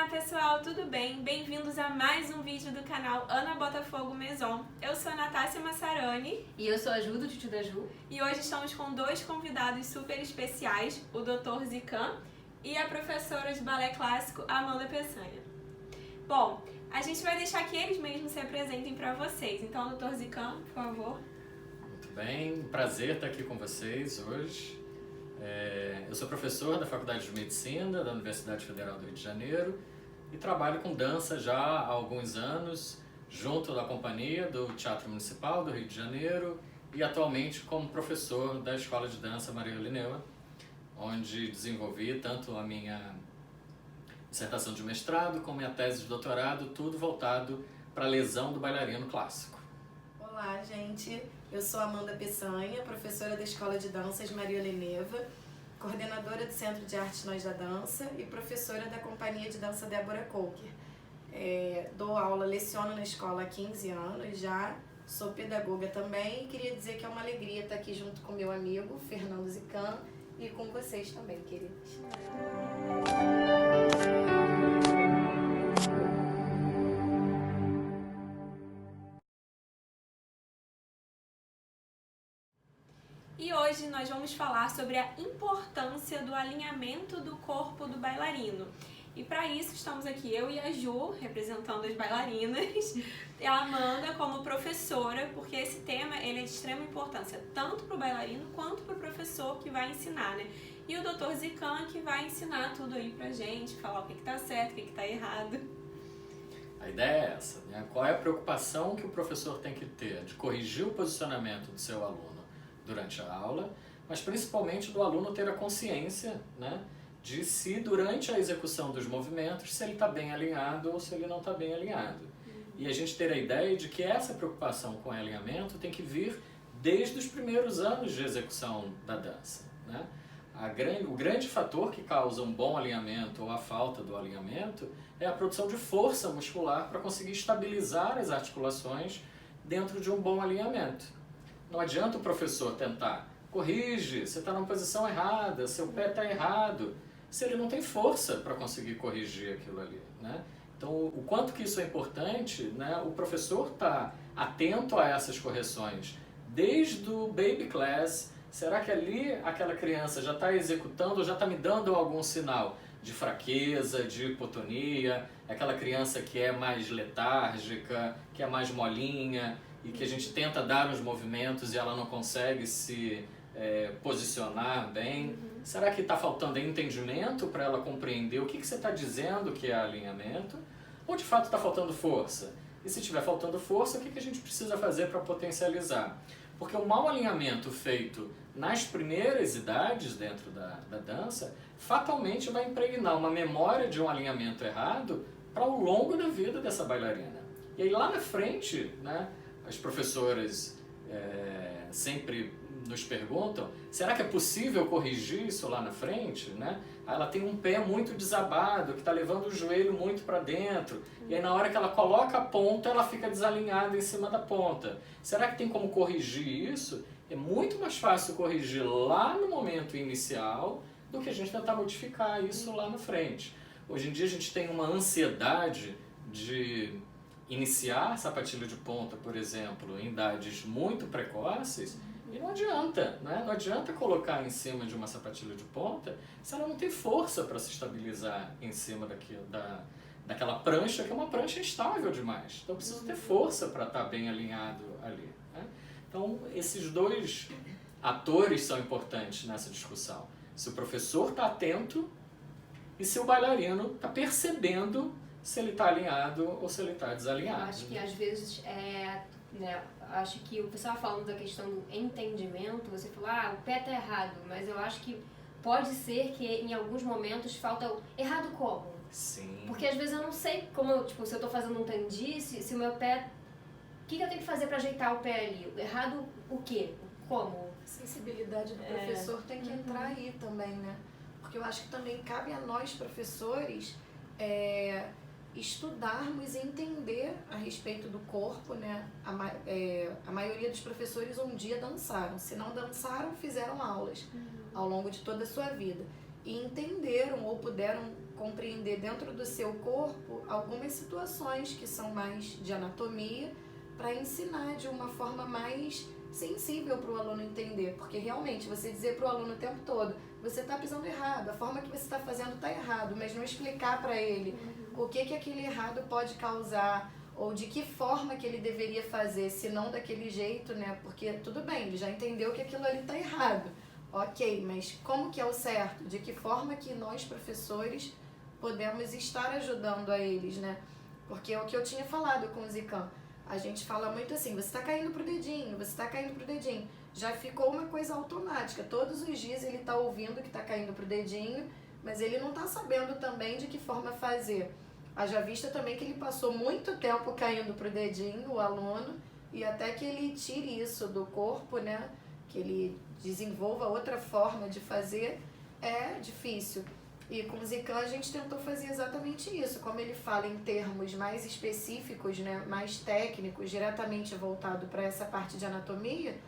pessoal, tudo bem? Bem-vindos a mais um vídeo do canal Ana Botafogo Maison. Eu sou a Natácia Massarani. E eu sou a Ju, do Titio da Ju. E hoje estamos com dois convidados super especiais, o Dr. Zican e a professora de balé clássico, Amanda Peçanha. Bom, a gente vai deixar que eles mesmos se apresentem para vocês. Então, Dr. Zican, por favor. Muito bem, prazer estar aqui com vocês hoje. Eu sou professor da Faculdade de Medicina da Universidade Federal do Rio de Janeiro e trabalho com dança já há alguns anos, junto da companhia do Teatro Municipal do Rio de Janeiro e atualmente como professor da Escola de Dança Maria Linneu, onde desenvolvi tanto a minha dissertação de mestrado como a minha tese de doutorado, tudo voltado para a lesão do bailarino clássico. Olá, gente. Eu sou Amanda Peçanha, professora da Escola de Danças Maria Linneu, coordenadora do Centro de Arte Nós da Dança e professora da Companhia de Dança Débora Coker. Dou aula, leciono na escola há 15 anos já, sou pedagoga também e queria dizer que é uma alegria estar aqui junto com meu amigo Fernando Zican e com vocês também, queridos. E hoje nós vamos falar sobre a importância do alinhamento do corpo do bailarino. E para isso estamos aqui eu e a Ju, representando as bailarinas, e a Amanda como professora, porque esse tema ele é de extrema importância, tanto para o bailarino quanto para o professor que vai ensinar, né? E o Dr. Zican que vai ensinar tudo aí pra gente, falar o que está certo, o que está errado. A ideia é essa, né? Qual é a preocupação que o professor tem que ter de corrigir o posicionamento do seu aluno durante a aula, mas principalmente do aluno ter a consciência, né, de se durante a execução dos movimentos, se ele está bem alinhado ou se ele não está bem alinhado. E a gente ter a ideia de que essa preocupação com o alinhamento tem que vir desde os primeiros anos de execução da dança, né? O grande fator que causa um bom alinhamento ou a falta do alinhamento é a produção de força muscular para conseguir estabilizar as articulações dentro de um bom alinhamento. Não adianta o professor tentar, corrige, você está numa posição errada, seu pé está errado, se ele não tem força para conseguir corrigir aquilo ali, né? Então, o quanto que isso é importante, né? O professor está atento a essas correções, desde o baby class. Será que ali aquela criança já está executando, já está me dando algum sinal de fraqueza, de hipotonia, aquela criança que é mais letárgica, que é mais molinha, e que a gente tenta dar os movimentos e ela não consegue se posicionar bem? Será que está faltando entendimento para ela compreender o que você está dizendo que é alinhamento? Ou de fato está faltando força? E se estiver faltando força, o que a gente precisa fazer para potencializar? Porque o mau alinhamento feito nas primeiras idades dentro da dança, fatalmente vai impregnar uma memória de um alinhamento errado para o longo da vida dessa bailarina. E aí lá na frente, né, as professoras sempre nos perguntam, será que é possível corrigir isso lá na frente? Né? Ela tem um pé muito desabado, que está levando o joelho muito para dentro, e aí na hora que ela coloca a ponta, ela fica desalinhada em cima da ponta. Será que tem como corrigir isso? É muito mais fácil corrigir lá no momento inicial do que a gente tentar modificar isso lá na frente. Hoje em dia a gente tem uma ansiedade de iniciar sapatilha de ponta, por exemplo, em idades muito precoces, e não adianta, né? Não adianta colocar em cima de uma sapatilha de ponta se ela não tem força para se estabilizar em cima daquela prancha, que é uma prancha instável demais. Então eu preciso ter força para estar bem alinhado ali, né? Então esses dois atores são importantes nessa discussão. Se o professor está atento e se o bailarino está percebendo se ele está alinhado ou se ele está desalinhado. Eu acho que às vezes acho que o pessoal falando da questão do entendimento, você falou, o pé está errado, mas eu acho que pode ser que em alguns momentos falta o errado como? Sim. Porque às vezes eu não sei como, se eu estou fazendo um tandi, se o meu pé, o que eu tenho que fazer para ajeitar o pé ali? Errado o quê? Como? A sensibilidade do professor tem que entrar aí também, né? Porque eu acho que também cabe a nós, professores, estudarmos e entender a respeito do corpo, né? A maioria dos professores um dia dançaram, se não dançaram, fizeram aulas ao longo de toda a sua vida e entenderam ou puderam compreender dentro do seu corpo algumas situações que são mais de anatomia, para ensinar de uma forma mais sensível para o aluno entender. Porque realmente você dizer para o aluno o tempo todo, você está pisando errado, a forma que você está fazendo está errado, mas não explicar para ele o que aquele errado pode causar, ou de que forma que ele deveria fazer, se não daquele jeito, né? Porque tudo bem, ele já entendeu que aquilo ali está errado. Ok, mas como que é o certo? De que forma que nós, professores, podemos estar ajudando a eles, né? Porque é o que eu tinha falado com o Zican. A gente fala muito assim, você está caindo pro dedinho, você está caindo pro dedinho. Já ficou uma coisa automática. Todos os dias ele está ouvindo que está caindo pro dedinho, mas ele não está sabendo também de que forma fazer. Haja vista também que ele passou muito tempo caindo pro dedinho, o aluno, e até que ele tire isso do corpo, né? Que ele desenvolva outra forma de fazer, é difícil. E com o Zican a gente tentou fazer exatamente isso. Como ele fala em termos mais específicos, né, mais técnicos, diretamente voltado para essa parte de anatomia,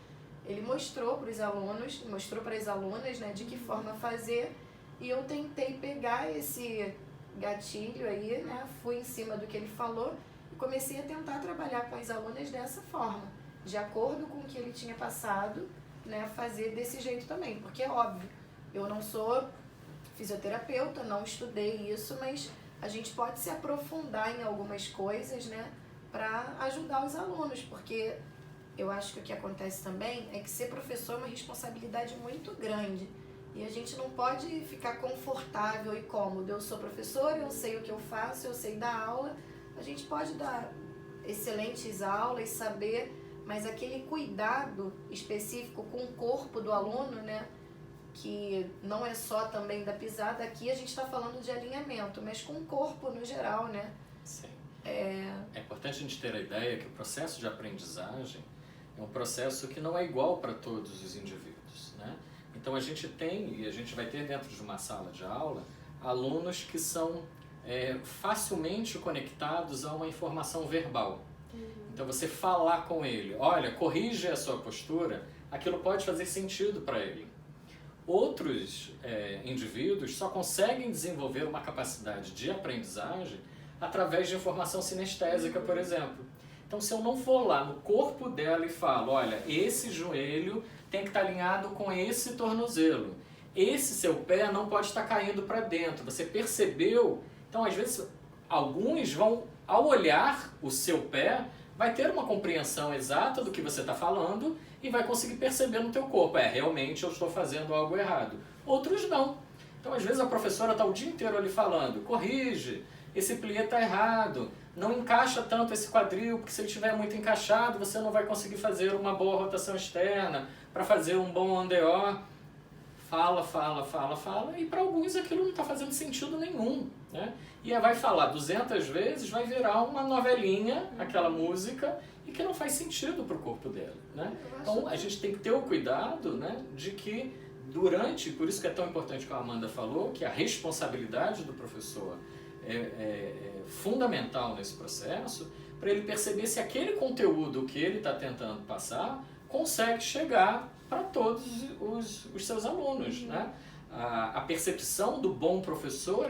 ele mostrou para os alunos, mostrou para as alunas, né, de que forma fazer. E eu tentei pegar esse gatilho aí, né, fui em cima do que ele falou e comecei a tentar trabalhar com as alunas dessa forma, de acordo com o que ele tinha passado, né, fazer desse jeito também. Porque é óbvio, eu não sou fisioterapeuta, não estudei isso, mas a gente pode se aprofundar em algumas coisas, né, para ajudar os alunos, porque eu acho que o que acontece também é que ser professor é uma responsabilidade muito grande e a gente não pode ficar confortável e cômodo. Eu sou professora, eu sei o que eu faço, eu sei dar aula, a gente pode dar excelentes aulas, saber, mas aquele cuidado específico com o corpo do aluno, né, que não é só também da pisada, aqui a gente está falando de alinhamento, mas com o corpo no geral, né? Sim. É importante a gente ter a ideia que o processo de aprendizagem é um processo que não é igual para todos os indivíduos, né? Então a gente tem, e a gente vai ter dentro de uma sala de aula, alunos que são facilmente conectados a uma informação verbal. Então você falar com ele, olha, corrige a sua postura, aquilo pode fazer sentido para ele. Outros indivíduos só conseguem desenvolver uma capacidade de aprendizagem através de informação sinestésica, por exemplo. Então, se eu não for lá no corpo dela e falo, olha, esse joelho tem que estar alinhado com esse tornozelo, esse seu pé não pode estar caindo para dentro, você percebeu? Então, às vezes, alguns vão, ao olhar o seu pé, vai ter uma compreensão exata do que você está falando e vai conseguir perceber no teu corpo, realmente eu estou fazendo algo errado. Outros não. Então, às vezes, a professora está o dia inteiro ali falando, corrige, esse plié está errado, não encaixa tanto esse quadril, porque se ele estiver muito encaixado, você não vai conseguir fazer uma boa rotação externa para fazer um bom andeó. Fala, e para alguns aquilo não está fazendo sentido nenhum, né? E aí vai falar 200 vezes, vai virar uma novelinha, aquela música, e que não faz sentido para o corpo dela, né? Então a gente tem que ter o cuidado, né, de que durante, por isso que é tão importante que a Amanda falou, que a responsabilidade do professor é fundamental nesse processo, para ele perceber se aquele conteúdo que ele está tentando passar consegue chegar para todos os seus alunos, né? A percepção do bom professor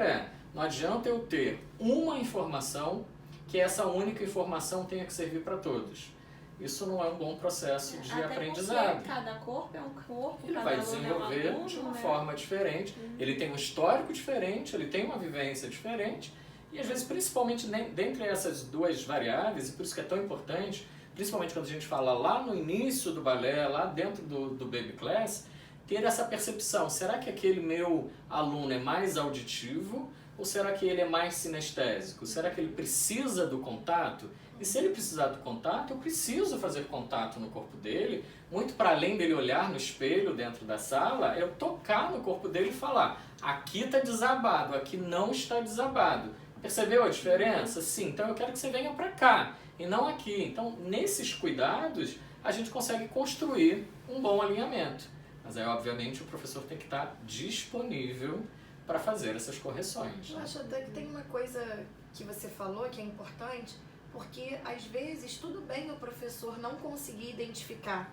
não adianta eu ter uma informação que essa única informação tenha que servir para todos. Isso não é um bom processo de aprendizado. Porque cada corpo é um corpo, ele cada vai aluno desenvolver é um aluno, de uma né? forma diferente, ele tem um histórico diferente, ele tem uma vivência diferente, e às vezes, principalmente dentre essas duas variáveis, e por isso que é tão importante, principalmente quando a gente fala lá no início do balé, lá dentro do Baby Class, ter essa percepção, será que aquele meu aluno é mais auditivo ou será que ele é mais sinestésico? Será que ele precisa do contato? E se ele precisar do contato, eu preciso fazer contato no corpo dele, muito para além dele olhar no espelho dentro da sala, eu tocar no corpo dele e falar, aqui está desabado, aqui não está desabado. Percebeu a diferença? Sim, então eu quero que você venha para cá e não aqui. Então, nesses cuidados, a gente consegue construir um bom alinhamento. Mas aí, obviamente, o professor tem que estar disponível para fazer essas correções. Eu acho até que tem uma coisa que você falou que é importante, porque às vezes tudo bem o professor não conseguir identificar,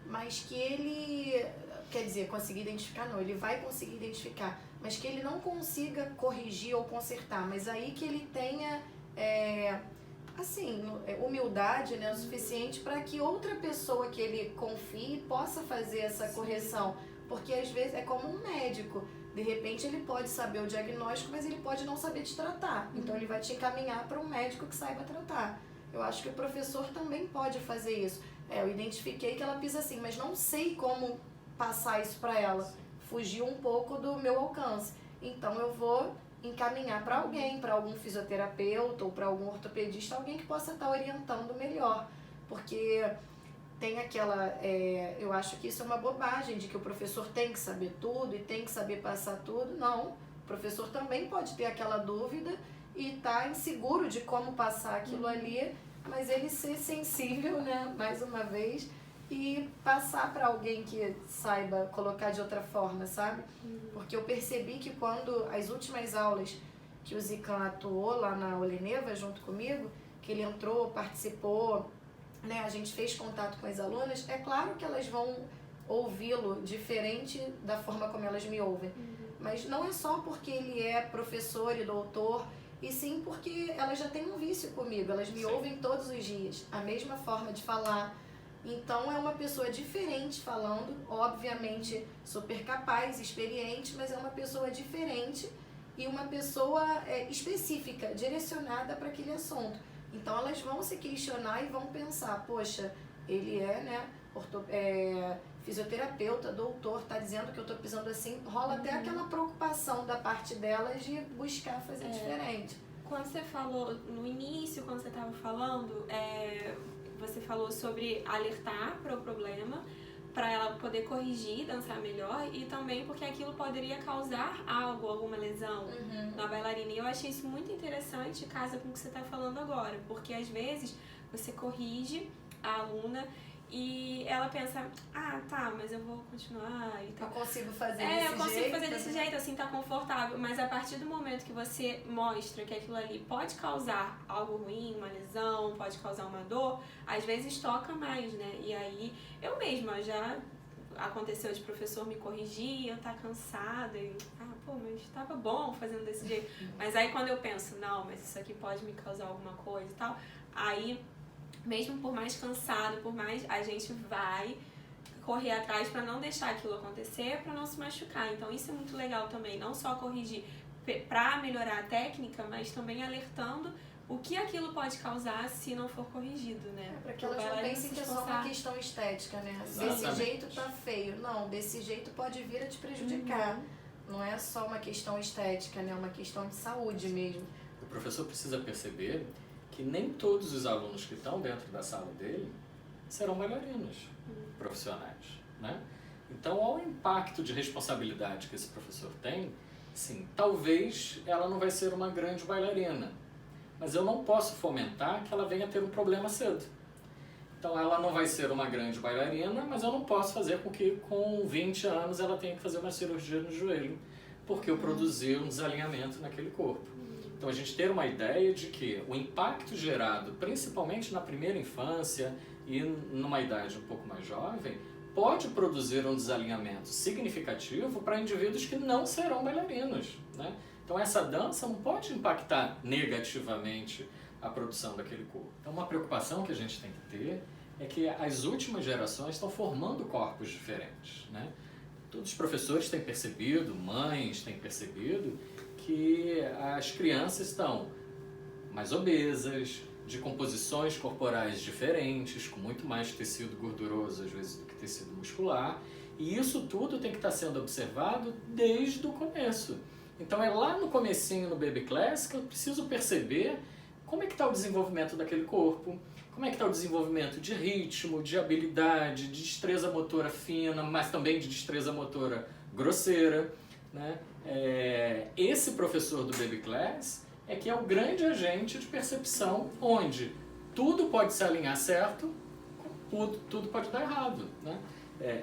mas que ele, quer dizer, conseguir identificar não, ele vai conseguir identificar, mas que ele não consiga corrigir ou consertar, mas aí que ele tenha assim, humildade, né, o suficiente para que outra pessoa que ele confie possa fazer essa correção, porque às vezes é como um médico, de repente ele pode saber o diagnóstico, mas ele pode não saber te tratar, então ele vai te encaminhar para um médico que saiba tratar. Eu acho que o professor também pode fazer isso. Eu identifiquei que ela pisa assim, mas não sei como passar isso para ela, fugiu um pouco do meu alcance, então eu vou encaminhar para alguém, para algum fisioterapeuta ou para algum ortopedista, alguém que possa estar orientando melhor, porque tem aquela, eu acho que isso é uma bobagem, de que o professor tem que saber tudo e tem que saber passar tudo. Não, o professor também pode ter aquela dúvida e estar inseguro de como passar aquilo ali, mas ele ser sensível, né, mais uma vez, e passar para alguém que saiba colocar de outra forma, sabe? Porque eu percebi que quando as últimas aulas que o Zican atuou lá na Oleneva junto comigo, que ele entrou, participou, né, a gente fez contato com as alunas, é claro que elas vão ouvi-lo diferente da forma como elas me ouvem. Mas não é só porque ele é professor e doutor, e sim porque elas já têm um vício comigo, elas me ouvem todos os dias, a mesma forma de falar. Então é uma pessoa diferente falando, obviamente super capaz, experiente, mas é uma pessoa diferente e uma pessoa específica, direcionada para aquele assunto. Então elas vão se questionar e vão pensar, poxa, ele né, fisioterapeuta, doutor, tá dizendo que eu tô pisando assim, rola até aquela preocupação da parte delas de buscar fazer diferente. Quando você falou, no início, quando você estava falando, você falou sobre alertar para o problema, para ela poder corrigir, dançar melhor, e também porque aquilo poderia causar algo, alguma lesão na bailarina. E eu achei isso muito interessante, casa com o que você está falando agora, porque às vezes você corrige a aluna e ela pensa, tá, mas eu vou continuar e tal. Eu consigo fazer desse jeito. Eu consigo fazer desse jeito, assim, tá confortável. Mas a partir do momento que você mostra que aquilo ali pode causar algo ruim, uma lesão, pode causar uma dor, às vezes toca mais, né? E aí, eu mesma já aconteceu de professor me corrigir, eu tá cansada e, mas tava bom fazendo desse jeito. Mas aí quando eu penso, não, mas isso aqui pode me causar alguma coisa e tal, aí, mesmo por mais cansado, por mais, a gente vai correr atrás para não deixar aquilo acontecer, para não se machucar. Então isso é muito legal também, não só corrigir para melhorar a técnica, mas também alertando o que aquilo pode causar se não for corrigido, né? Para que elas não pensem que é só uma questão estética, né? Exatamente. Desse jeito tá feio. Não, desse jeito pode vir a te prejudicar. Não é só uma questão estética, né? É uma questão de saúde mesmo. O professor precisa perceber que nem todos os alunos que estão dentro da sala dele serão bailarinos profissionais, né? Então, ao impacto de responsabilidade que esse professor tem, sim, talvez ela não vai ser uma grande bailarina, mas eu não posso fomentar que ela venha ter um problema cedo. Então, ela não vai ser uma grande bailarina, mas eu não posso fazer com que com 20 anos ela tenha que fazer uma cirurgia no joelho, porque eu produzi um desalinhamento naquele corpo. Então, a gente ter uma ideia de que o impacto gerado, principalmente na primeira infância e numa idade um pouco mais jovem, pode produzir um desalinhamento significativo para indivíduos que não serão bailarinos, né? Então, essa dança não pode impactar negativamente a produção daquele corpo. Então, uma preocupação que a gente tem que ter é que as últimas gerações estão formando corpos diferentes, né? Todos os professores têm percebido, mães têm percebido, que as crianças estão mais obesas, de composições corporais diferentes, com muito mais tecido gorduroso às vezes do que tecido muscular, e isso tudo tem que estar sendo observado desde o começo. Então é lá no comecinho, no Baby Class, que eu preciso perceber como é que está o desenvolvimento daquele corpo, como é que está o desenvolvimento de ritmo, de habilidade, de destreza motora fina, mas também de destreza motora grosseira, né? Esse professor do Baby Class é que é o grande agente de percepção, onde tudo pode se alinhar certo, tudo pode dar errado, né?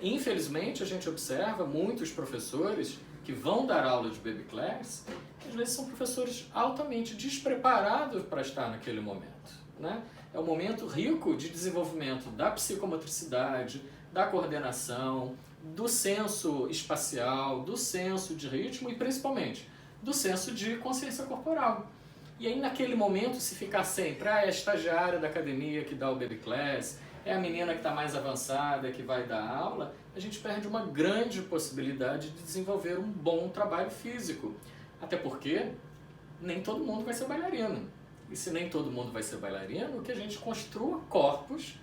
Infelizmente, a gente observa muitos professores que vão dar aula de Baby Class, que às vezes são professores altamente despreparados para estar naquele momento, né? É um momento rico de desenvolvimento da psicomotricidade, da coordenação, do senso espacial, do senso de ritmo e principalmente do senso de consciência corporal. E aí naquele momento, se ficar sempre, é a estagiária da academia que dá o baby class, é a menina que está mais avançada que vai dar aula, a gente perde uma grande possibilidade de desenvolver um bom trabalho físico. Até porque nem todo mundo vai ser bailarino. E se nem todo mundo vai ser bailarino, que a gente construa corpos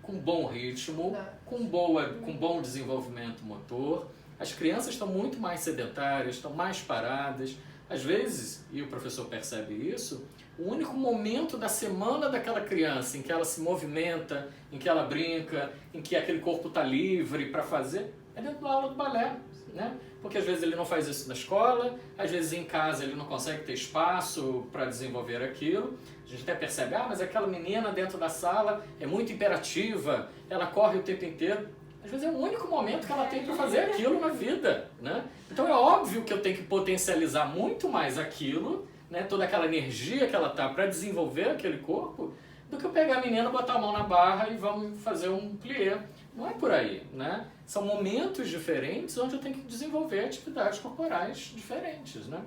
com bom ritmo, com bom desenvolvimento motor. As crianças estão muito mais sedentárias, estão mais paradas. Às vezes, e o professor percebe isso, o único momento da semana daquela criança em que ela se movimenta, em que ela brinca, em que aquele corpo está livre para fazer, é dentro da aula do balé, né? Porque às vezes ele não faz isso na escola, às vezes em casa ele não consegue ter espaço para desenvolver aquilo. A gente até percebe, mas aquela menina dentro da sala é muito imperativa, ela corre o tempo inteiro. Às vezes é o único momento que ela tem para fazer aquilo na vida, né? Então é óbvio que eu tenho que potencializar muito mais aquilo, né? Toda aquela energia que ela tá para desenvolver aquele corpo, do que eu pegar a menina, botar a mão na barra e vamos fazer um plié. Não é por aí, né? São momentos diferentes onde eu tenho que desenvolver atividades corporais diferentes, né?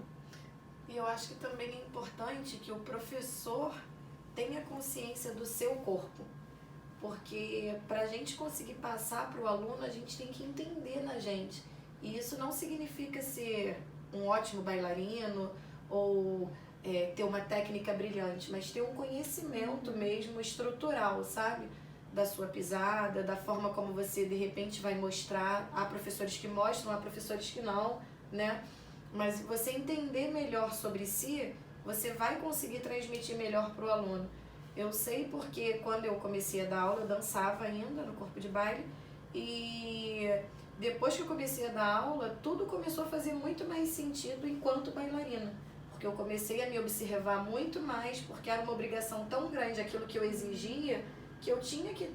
E eu acho que também é importante que o professor tenha consciência do seu corpo. Porque para a gente conseguir passar para o aluno, a gente tem que entender na gente. E isso não significa ser um ótimo bailarino ou ter uma técnica brilhante, mas ter um conhecimento mesmo estrutural, sabe? Da sua pisada, da forma como você de repente vai mostrar. Há professores que mostram, há professores que não, né? Mas você entender melhor sobre si, você vai conseguir transmitir melhor para o aluno. Eu sei porque quando eu comecei a dar aula, eu dançava ainda no corpo de baile e depois que eu comecei a dar aula, tudo começou a fazer muito mais sentido enquanto bailarina. Porque eu comecei a me observar muito mais, porque era uma obrigação tão grande aquilo que eu exigia, que eu tinha que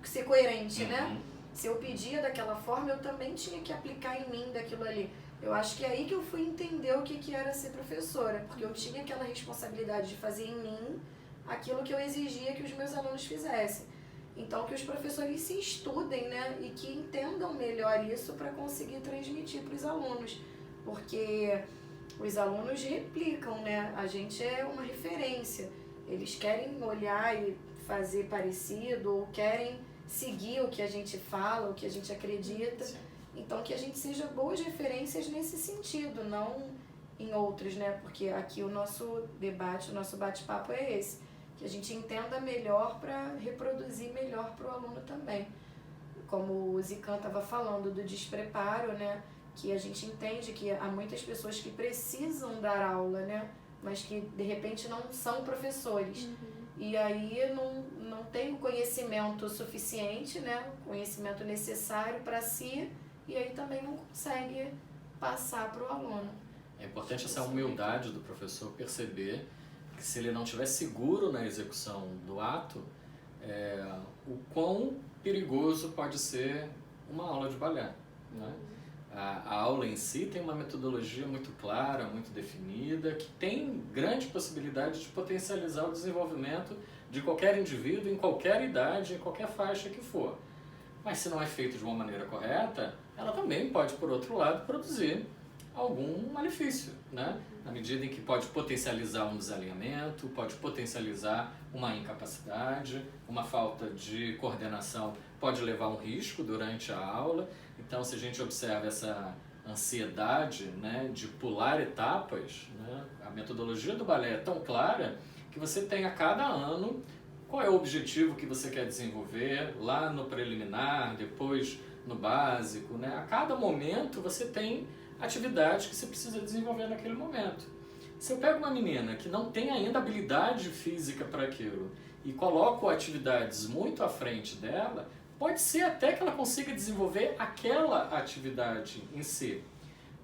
ser coerente, né? Se eu pedia daquela forma, eu também tinha que aplicar em mim daquilo ali. Eu acho que é aí que eu fui entender o que era ser professora, porque eu tinha aquela responsabilidade de fazer em mim aquilo que eu exigia que os meus alunos fizessem. Então, que os professores se estudem, né? E que entendam melhor isso para conseguir transmitir para os alunos. Porque os alunos replicam, né? A gente é uma referência. Eles querem olhar e fazer parecido ou querem seguir o que a gente fala, o que a gente acredita. Sim. Então, que a gente seja boas referências nesse sentido, não em outros, né? Porque aqui o nosso debate, o nosso bate-papo é esse. Que a gente entenda melhor para reproduzir melhor para o aluno também. Como o Zican estava falando do despreparo, né? Que a gente entende que há muitas pessoas que precisam dar aula, né? Mas que de repente não são professores. E aí não tem o conhecimento suficiente, né? O conhecimento necessário para si, e aí também não consegue passar para o aluno. É importante essa humildade do professor perceber que se ele não estiver seguro na execução do ato, o quão perigoso pode ser uma aula de balé, né? A aula em si tem uma metodologia muito clara, muito definida, que tem grande possibilidade de potencializar o desenvolvimento de qualquer indivíduo, em qualquer idade, em qualquer faixa que for. Mas se não é feito de uma maneira correta, ela também pode, por outro lado, produzir algum malefício, né? Na medida em que pode potencializar um desalinhamento, pode potencializar uma incapacidade, uma falta de coordenação pode levar a um risco durante a aula. Então, se a gente observa essa ansiedade, né, de pular etapas, né, a metodologia do balé é tão clara que você tem a cada ano qual é o objetivo que você quer desenvolver, lá no preliminar, depois no básico, né? A cada momento você tem atividades que você precisa desenvolver naquele momento. Se eu pego uma menina que não tem ainda habilidade física para aquilo e coloco atividades muito à frente dela, pode ser até que ela consiga desenvolver aquela atividade em si.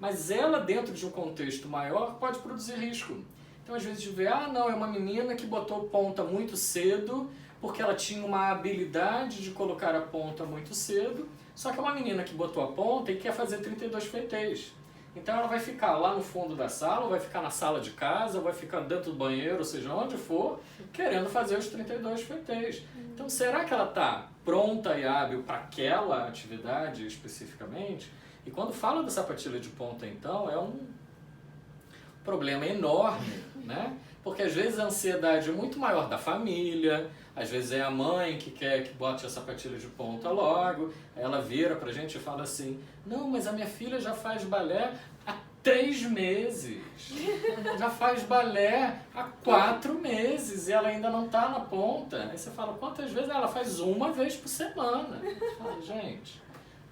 Mas ela, dentro de um contexto maior, pode produzir risco. Então, às vezes, a gente vê, não, é uma menina que botou ponta muito cedo, porque ela tinha uma habilidade de colocar a ponta muito cedo, só que é uma menina que botou a ponta e quer fazer 32 feités. Então ela vai ficar lá no fundo da sala, vai ficar na sala de casa, vai ficar dentro do banheiro, ou seja, onde for, querendo fazer os 32 feitéis. Então será que ela está pronta e hábil para aquela atividade especificamente? E quando fala da sapatilha de ponta, então, é um problema enorme, né? Porque às vezes a ansiedade é muito maior da família, às vezes é a mãe que quer que bote a sapatilha de ponta logo, ela vira pra gente e fala assim, não, mas a minha filha já faz balé há 3 meses, já faz balé há 4 meses e ela ainda não tá na ponta. Aí você fala, quantas vezes? Ela faz 1 vez por semana. Você fala, gente,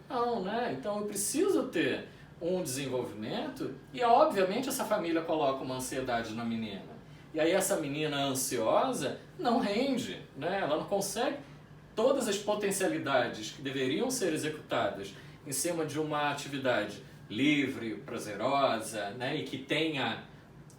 não, né? Então eu preciso ter um desenvolvimento e obviamente essa família coloca uma ansiedade na menina. E aí essa menina ansiosa não rende, né? Ela não consegue todas as potencialidades que deveriam ser executadas em cima de uma atividade livre, prazerosa, né? E que tenha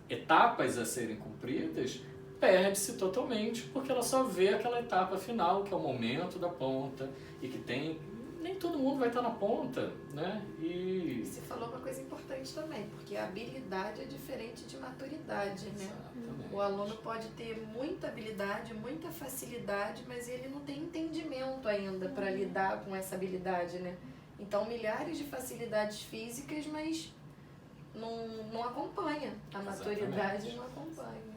etapas a serem cumpridas, perde-se totalmente, porque ela só vê aquela etapa final, que é o momento da ponta, e que tem... Nem todo mundo vai estar na ponta, né? E você falou uma coisa importante também, porque a habilidade é diferente de maturidade, né? Exatamente. O aluno pode ter muita habilidade, muita facilidade, mas ele não tem entendimento ainda para lidar com essa habilidade, né? Então, milhares de facilidades físicas, mas não acompanha. A maturidade Exatamente. não acompanha.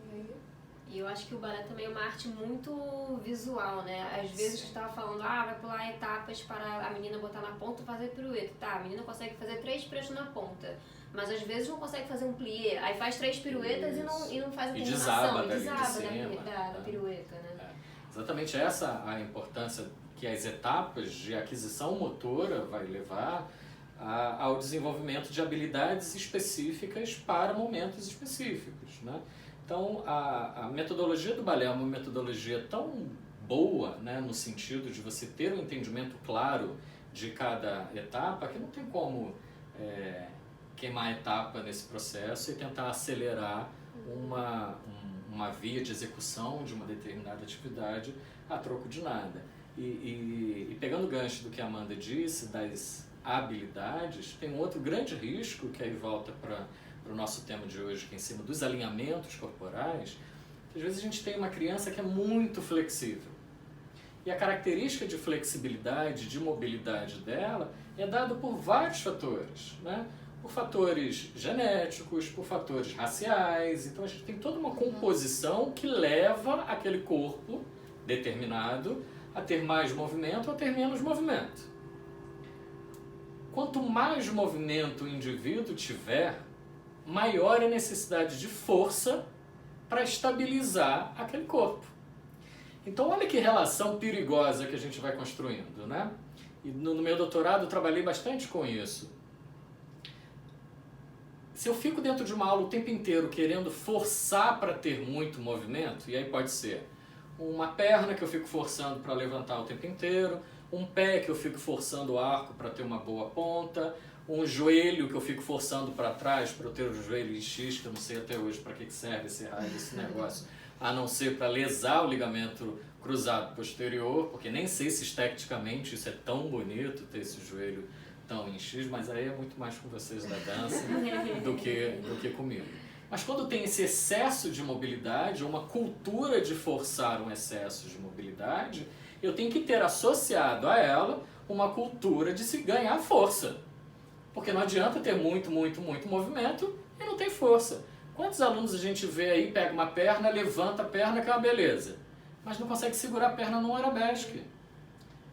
E eu acho que o balé também é uma arte muito visual, né? Às vezes você estava falando, vai pular etapas para a menina botar na ponta e fazer pirueta. Tá, a menina consegue fazer 3 preços na ponta, mas às vezes não consegue fazer um plié. Aí faz 3 piruetas e não faz a E terminação. desaba dali de cima. Da pirueta, né? Exatamente essa a importância que as etapas de aquisição motora vai levar ao desenvolvimento de habilidades específicas para momentos específicos, né? Então, a metodologia do balé é uma metodologia tão boa, né, no sentido de você ter um entendimento claro de cada etapa, que não tem como queimar etapa nesse processo e tentar acelerar uma via de execução de uma determinada atividade a troco de nada. E pegando o gancho do que a Amanda disse, das habilidades, tem um outro grande risco, que aí volta para o nosso tema de hoje, que é em cima dos alinhamentos corporais. Às vezes a gente tem uma criança que é muito flexível. E a característica de flexibilidade, de mobilidade dela é dada por vários fatores, né? Por fatores genéticos, por fatores raciais. Então a gente tem toda uma composição que leva aquele corpo determinado a ter mais movimento ou a ter menos movimento. Quanto mais movimento o indivíduo tiver, maior é a necessidade de força para estabilizar aquele corpo. Então olha que relação perigosa que a gente vai construindo, né? E no meu doutorado eu trabalhei bastante com isso. Se eu fico dentro de uma aula o tempo inteiro querendo forçar para ter muito movimento, e aí pode ser uma perna que eu fico forçando para levantar o tempo inteiro, um pé que eu fico forçando o arco para ter uma boa ponta, um joelho que eu fico forçando para trás para eu ter o joelho em X, que eu não sei até hoje para que serve esse raio desse negócio, a não ser para lesar o ligamento cruzado posterior, porque nem sei se esteticamente isso é tão bonito, ter esse joelho tão em X, mas aí é muito mais com vocês da dança do que comigo. Mas quando tem esse excesso de mobilidade, ou uma cultura de forçar um excesso de mobilidade, eu tenho que ter associado a ela uma cultura de se ganhar força. Porque não adianta ter muito movimento e não tem força. Quantos alunos a gente vê aí, pega uma perna, levanta a perna, que é uma beleza, mas não consegue segurar a perna num arabesque.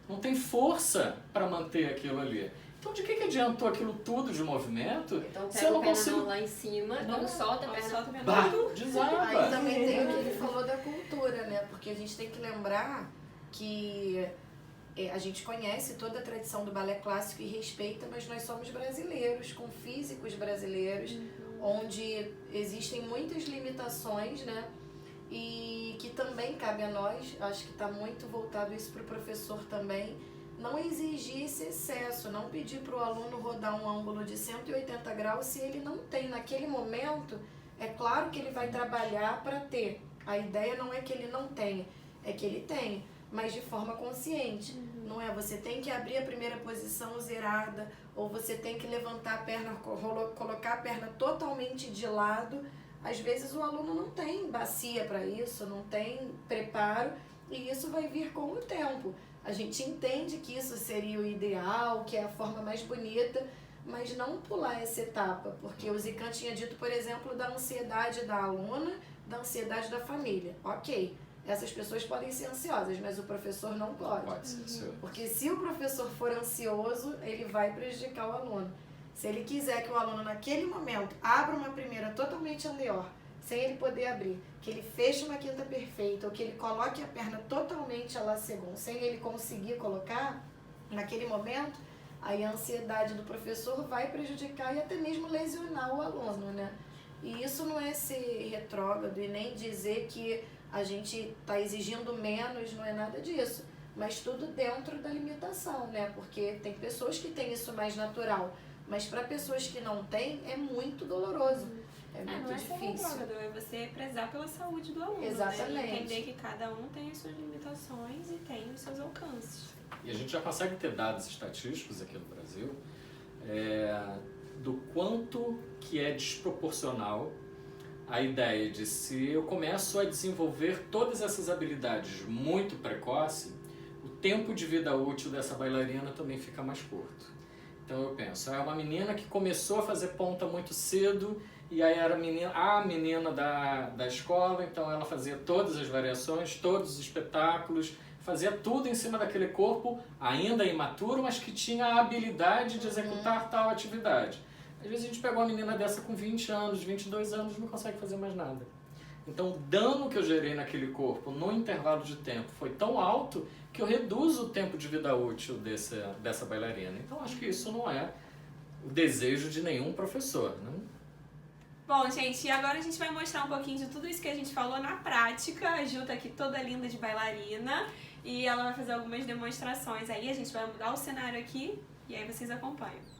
Não tem força para manter aquilo ali. Então de que adiantou aquilo tudo de movimento? Então se eu pega não a perna consigo... lá em cima, quando solta a perna... Bah, desaba. Aí também tem o que ele falou da cultura, né? Porque a gente tem que lembrar que a gente conhece toda a tradição do balé clássico e respeita, mas nós somos brasileiros, com físicos brasileiros, onde existem muitas limitações, né? E que também cabe a nós, acho que está muito voltado isso para o professor também, não exigir esse excesso, não pedir para o aluno rodar um ângulo de 180 graus se ele não tem naquele momento. É claro que ele vai trabalhar para ter. A ideia não é que ele não tenha, é que ele tenha. mas de forma consciente. Não é você tem que abrir a primeira posição zerada, ou você tem que levantar a perna, colocar a perna totalmente de lado. Às vezes o aluno não tem bacia para isso, não tem preparo, e isso vai vir com o tempo. A gente entende que isso seria o ideal, que é a forma mais bonita, mas não pular essa etapa, porque o Zican tinha dito, por exemplo, da ansiedade da aluna, da ansiedade da família. Ok, essas pessoas podem ser ansiosas, mas o professor não pode. Pode ser ansioso. Porque se o professor for ansioso, ele vai prejudicar o aluno. Se ele quiser que o aluno, naquele momento, abra uma primeira totalmente anterior, sem ele poder abrir, que ele feche uma quinta perfeita, ou que ele coloque a perna totalmente à la seconde, sem ele conseguir colocar, naquele momento, aí a ansiedade do professor vai prejudicar e até mesmo lesionar o aluno, né? E isso não é ser retrógrado e nem dizer que a gente está exigindo menos, não é nada disso. Mas tudo dentro da limitação, né? Porque tem pessoas que têm isso mais natural, mas para pessoas que não têm, é muito doloroso. É muito não é ser difícil. retrógrado, é você prezar pela saúde do aluno. Exatamente. Né? E entender que cada um tem as suas limitações e tem os seus alcances. E a gente já consegue ter dados estatísticos aqui no Brasil do quanto que é desproporcional a ideia de se eu começo a desenvolver todas essas habilidades muito precoce, o tempo de vida útil dessa bailarina também fica mais curto. Então eu penso, é uma menina que começou a fazer ponta muito cedo e aí era a menina da escola, então ela fazia todas as variações, todos os espetáculos, fazia tudo em cima daquele corpo, ainda imaturo, mas que tinha a habilidade de executar tal atividade. Às vezes a gente pega uma menina dessa com 20 anos, 22 anos e não consegue fazer mais nada. Então o dano que eu gerei naquele corpo no intervalo de tempo foi tão alto que eu reduzo o tempo de vida útil dessa bailarina. Então acho que isso não é o desejo de nenhum professor, né? Bom, gente, e agora a gente vai mostrar um pouquinho de tudo isso que a gente falou na prática. A Ju tá aqui toda linda de bailarina e ela vai fazer algumas demonstrações aí. A gente vai mudar o cenário aqui e aí vocês acompanham.